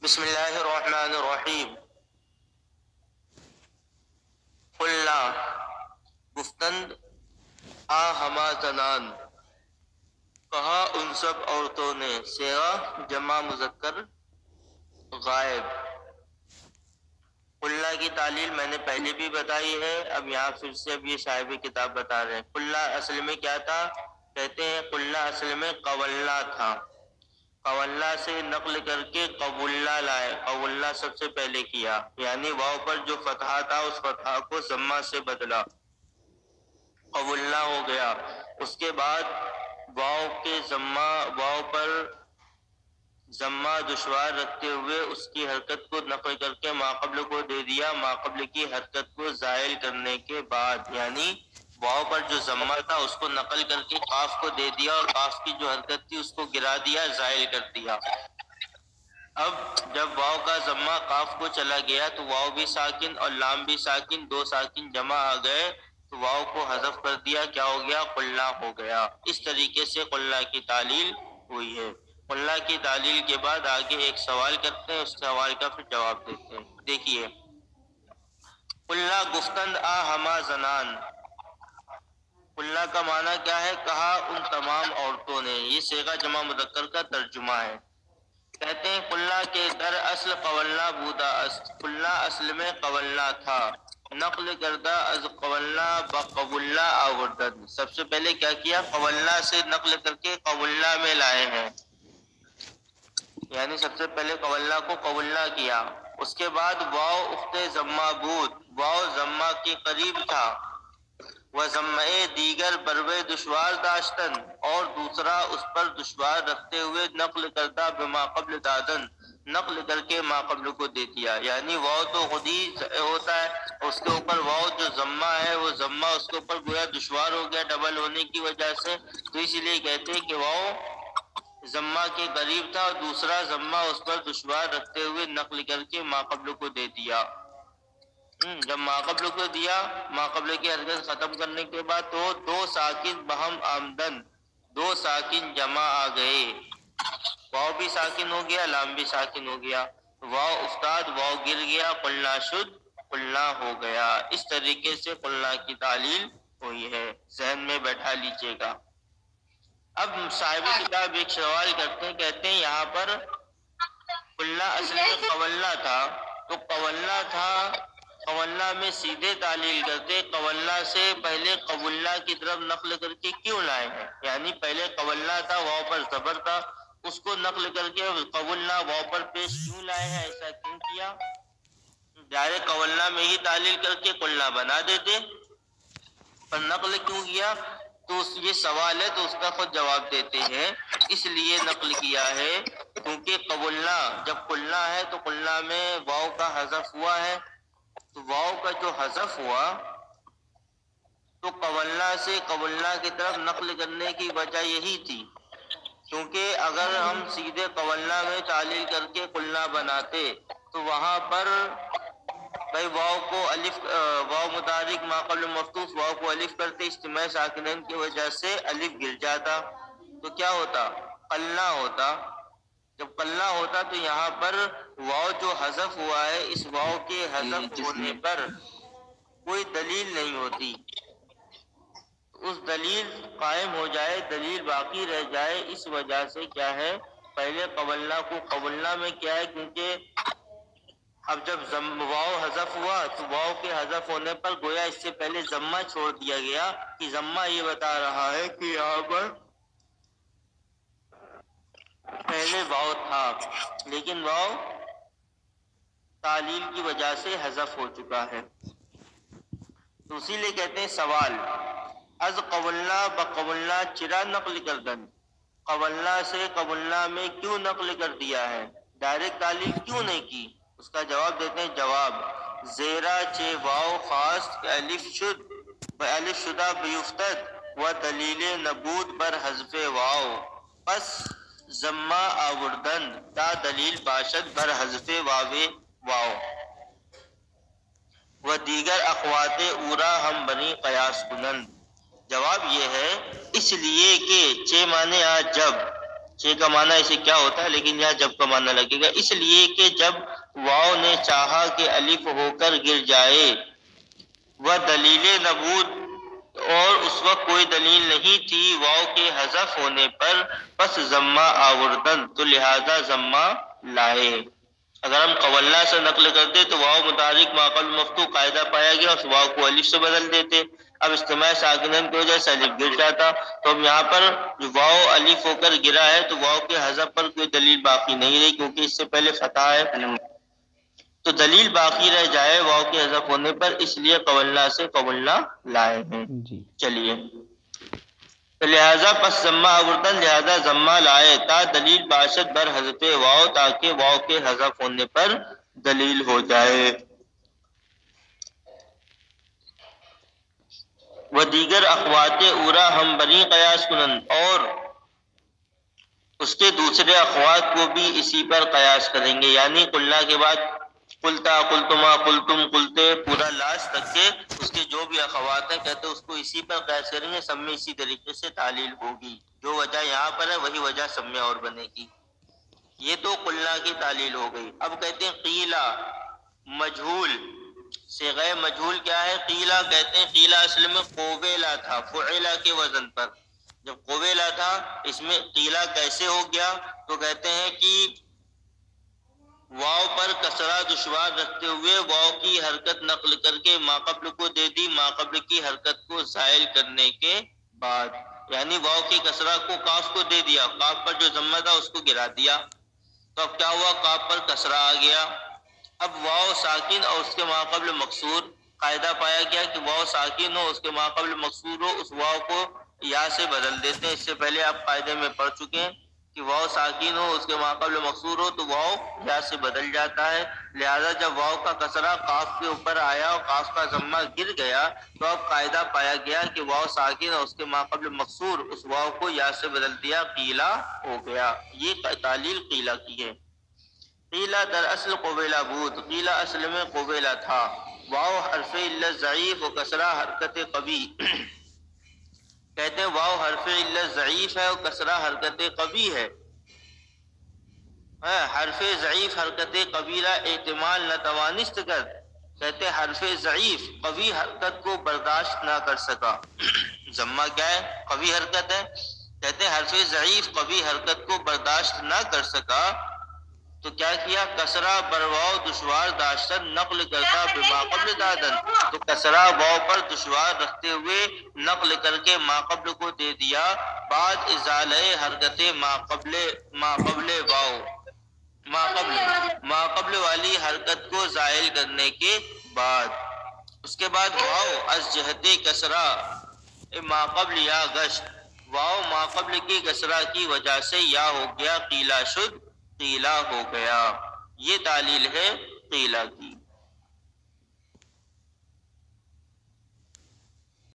بسم اللہ الرحمن الرحیم۔ قلنا گفتند آ ہما زنان، کہا ان سب عورتوں نے، صیغہ جمع مذکر غائب۔ قلنا کی تعلیل میں نے پہلے بھی بتائی ہے، اب یہاں پھر سے اب یہ صاحب کتاب بتا رہے ہیں۔ قلنا اصل میں کیا تھا؟ کہتے ہیں قلنا اصل میں قولنا تھا، قولنا سے نقل کر کے قبولنا لائے، قولنا سب سے پہلے کیا، یعنی واو پر جو فتحہ تھا اس فتحہ کو ضمہ سے بدلا، قبولنا ہو گیا۔ اس کے بعد واو پر ضمہ دشوار رکھتے ہوئے اس کی حرکت کو نقل کر کے ماقبل کو دے دیا، ماقبل کی حرکت کو زائل کرنے کے بعد، یعنی واو پر جو ضمہ تھا اس کو نقل کر کے قاف کو دے دیا، اور قاف کی جو حرکت تھی اس کو گرا دیا، زائل کر دیا۔ اب جب واو کا ضمہ قاف کو چلا گیا تو واو بھی ساکن اور لام بھی ساکن، دو ساکن جمع آ گئے تو واو کو حذف کر دیا، کیا ہو گیا؟ قلنا ہو گیا۔ اس طریقے سے قلنا کی تعلیل ہوئی ہے۔ قلنا کی تعلیل کے بعد آگے ایک سوال کرتے ہیں، اس سوال کا پھر جواب دیتے ہیں۔ دیکھیے، قلنا گفتند آ ہما زنان، قلنا کا معنی کیا ہے؟ کہا ان تمام عورتوں نے، یہ صیغہ جمع مذکر کا ترجمہ ہے۔ کہتے ہیں قلنا کے در اصل قولنا بودا است، قلنا اصل میں قولنا تھا، نقل کردہ از قولنا بقبولنا آوردن۔ سب سے پہلے کیا کیا؟ قولنا سے نقل کر کے قبولنا میں لائے ہیں، یعنی سب سے پہلے قولنا کو قبولنا کیا۔ اس کے بعد واو اخت ضمہ بود، واو ضمہ کے قریب تھا، و ضمہ دیگر بروے دشوار داشتن، اور دوسرا اس پر دشوار رکھتے ہوئے نقل کردہ بما قبل دادن، نقل کر کے ما قبل کو دے دیا، یعنی واو تو خود ہی ہوتا ہے، اس کے اوپر واو جو ضمہ ہے وہ ضمہ اس کے اوپر گویا دشوار ہو گیا ڈبل ہونے کی وجہ سے، تو اسی لیے کہتے ہیں کہ واو ضمہ کے قریب تھا اور دوسرا ضمہ اس پر دشوار رکھتے ہوئے نقل کر کے ما قبل کو دے دیا۔ جب ما قبل کو دیا، ما قبل کی حرکت ختم کرنے کے بعد تو دو ساکن بہم آمدن، دو ساکن جمع آ گئے، واو بھی ساکن ہو گیا، لام بھی ساکن ہو گیا، واو افتاد، واو گر گیا، قلنا شد، قلنا ہو گیا۔ اس طریقے سے قلنا کی تعلیل ہوئی ہے، ذہن میں بیٹھا لیجئے گا۔ اب صاحب کتاب ایک سوال کرتے ہیں، کہتے ہیں یہاں پر قلنا اصل میں قولنا تھا، تو قولنا تھا، قولنا میں سیدھے تعلیل کرتے، قولنا سے پہلے قبولنا کی طرف نقل کر کے کیوں لائے ہیں؟ یعنی پہلے قولنا تھا، واو پر زبر تھا، اس کو نقل کر کے قبولنا واو پر پیش کیوں لائے ہیں؟ ایسا کیوں کیا؟ ڈائریکٹ قولنا میں ہی تعلیل کر کے قلنا بنا دیتے، پر نقل کیوں کیا؟ تو یہ سوال ہے، تو اس کا خود جواب دیتے ہیں۔ اس لیے نقل کیا ہے کیونکہ قبولنا جب قلنا ہے تو قلنا میں واو کا حذف ہوا ہے، تو واو کا جو حذف ہوا تو قولنا سے قبولنا کی طرف نقل کرنے کی وجہ یہی تھی، کیونکہ اگر ہم سیدھے قولنا میں تعلیل کر کے قلنا بناتے تو وہاں پر بھائی واو کو الف، واو متحرک ما قبل مفتوح، واو کو الف کرتے، اجتماع ساکنین کی وجہ سے الف گر جاتا، تو کیا ہوتا؟ قلنا ہوتا۔ جب قلنا ہوتا تو یہاں پر واو جو حذف ہوا ہے، اس واو کے حذف ہونے پر کوئی دلیل نہیں ہوتی، اس دلیل قائم ہو جائے، دلیل باقی رہ جائے، اس وجہ سے کیا ہے پہلے قولنا کو قبولنا میں کیا ہے، کیونکہ اب جب واو حذف ہوا تو واو کے حذف ہونے پر گویا اس سے پہلے ضمہ چھوڑ دیا گیا، کہ ضمہ یہ بتا رہا ہے کہ یہاں پر پہلے واو تھا لیکن واو تعلیل کی وجہ سے حذف ہو چکا ہے، تو اسی لیے کہتے ہیں سوال، از قولنا بقولنا چرا نقل کردن، قولنا سے قبولنا میں کیوں نقل کر دیا ہے، ڈائریکٹ تعلیل کیوں نہیں کی؟ اس کا جواب دیتے ہیں، جواب زیرا چے واو خاص الف شد و الف شدہ بیفتد و دلیل نبود بر حذف واو، پس ضمہ آوردن تا دلیل باشد بر حذف واو و دیگر اخوات اورا ہم بنی قیاس کنند۔ جواب یہ ہے اس لیے کہ چے مانے جب، چھ کا معنی اسے کیا ہوتا ہے، لیکن یہاں جب کا معنی لگے گا، اس لیے کہ جب واؤ نے چاہا کہ الف ہو کر گر جائے، وہ دلیل نبوت، اور اس وقت کوئی دلیل نہیں تھی واؤ کے حذف ہونے پر، پس ضمہ آوردن، تو لہذا ضمہ لائے۔ اگر ہم قولنا سے نقل کرتے تو واؤ متحرک ما قبل مفتوح قاعدہ پایا گیا، اس واؤ کو الف سے بدل دیتے، اب اجتماع ساکنین کی وجہ سے الف گر جاتا، تو اب یہاں پر جو واؤ الف ہو کر گرا ہے تو واؤ کے حذف پر کوئی دلیل باقی نہیں رہی، کیونکہ اس سے پہلے فتح ہے، تو دلیل باقی رہ جائے واؤ کے حذف ہونے پر، اس لیے قولنا سے قولنا لائے ہیں۔ چلیے، لہذا پس ضمہ آوردن، لہذا ضمہ لائے، تا دلیل باشد بر حذف واؤ، تاکہ واؤ کے حذف ہونے پر دلیل ہو جائے۔ و دیگر اخوات اورا ہم بری قیاس کنن، اور اس کے دوسرے اخوات کو بھی اسی پر قیاس کریں گے، یعنی قلنا کے بعد قلتا، قلتما، قلتم، قلتے، پورا لاسٹ تک کے اس کے جو بھی اخوات ہیں کہتے اس کو اسی پر قیاس کریں گے، سب میں اسی طریقے سے تعلیل ہوگی، جو وجہ یہاں پر ہے وہی وجہ سب میں اور بنے گی۔ یہ تو قلنا کی تعلیل ہو گئی۔ اب کہتے ہیں قیلا مجہول، صیغہ مجہول کیا ہے؟ قیلا کہتے ہیں، قیلا اصل میں قویلا تھا، فعلا کے وزن پر، جب قویلا تھا اس میں قیلا کیسے ہو گیا؟ تو کہتے ہیں کہ واؤ پر کسرہ دشوار رکھتے ہوئے واؤ کی حرکت نقل کر کے ما قبل کو دے دی، ما قبل کی حرکت کو زائل کرنے کے بعد، یعنی واؤ کی کسرہ کو کاف کو دے دیا، کاف پر جو ضمہ تھا اس کو گرا دیا، تو اب کیا ہوا؟ کاف پر کسرہ آ گیا۔ اب واؤ ساکن اور اس کے ما قبل مکسور، قاعدہ پایا گیا کہ واؤ ساکن ہو اس کے ما قبل مکسور ہو، اس واؤ کو یا سے بدل دیتے ہیں۔ اس سے پہلے آپ قاعدے میں پڑھ چکے ہیں کہ واؤ ساکن ہو اس کے ما قبل مکسور ہو تو واؤ یا سے بدل جاتا ہے، لہذا جب واؤ کا کسرہ کاف کے اوپر آیا اور کاف کا ضمہ گر گیا تو اب قاعدہ پایا گیا کہ واؤ ساکن اور اس کے ما قبل مکسور، اس واؤ کو یا سے بدل دیا، قیلا ہو گیا۔ یہ تعلیل قیلا کی ہے۔ قیلا در اصل قبیلہ بود، قیلا اصل میں قبیلہ تھا، واؤ حرف علت ضعیف و کسرہ حرکت قوی، کہتے ہیں واؤ حرف علت ضعیف ہے اور کسرہ حرکت قوی ہے، حرف ضعیف حرکت قبیلہ احتمال نہ توانست کر، کہتے ہیں حرف ضعیف قوی حرکت کو برداشت نہ کر سکا، ضمہ کیا ہے؟ قوی حرکت ہے، کہتے ہیں حرف ضعیف قوی حرکت کو برداشت نہ کر سکا، تو کیا کیا؟ کسرہ بر واؤ دشوار داشتن نقل کرتا بما قبل دادن، تو کسرہ واؤ پر دشوار رکھتے ہوئے نقل کر کے ما قبل کو دے دیا، بعد ازالہ حرکت ما قبل واؤ، ما قبل والی حرکت کو زائل کرنے کے بعد، اس کے بعد واؤ از جہت کسرہ ما قبل یا گشت، واؤ ما قبل کی کسرہ کی وجہ سے یا ہو گیا، قیلا شد، قیلا ہو گیا۔ یہ تعلیل ہے قیلا کی۔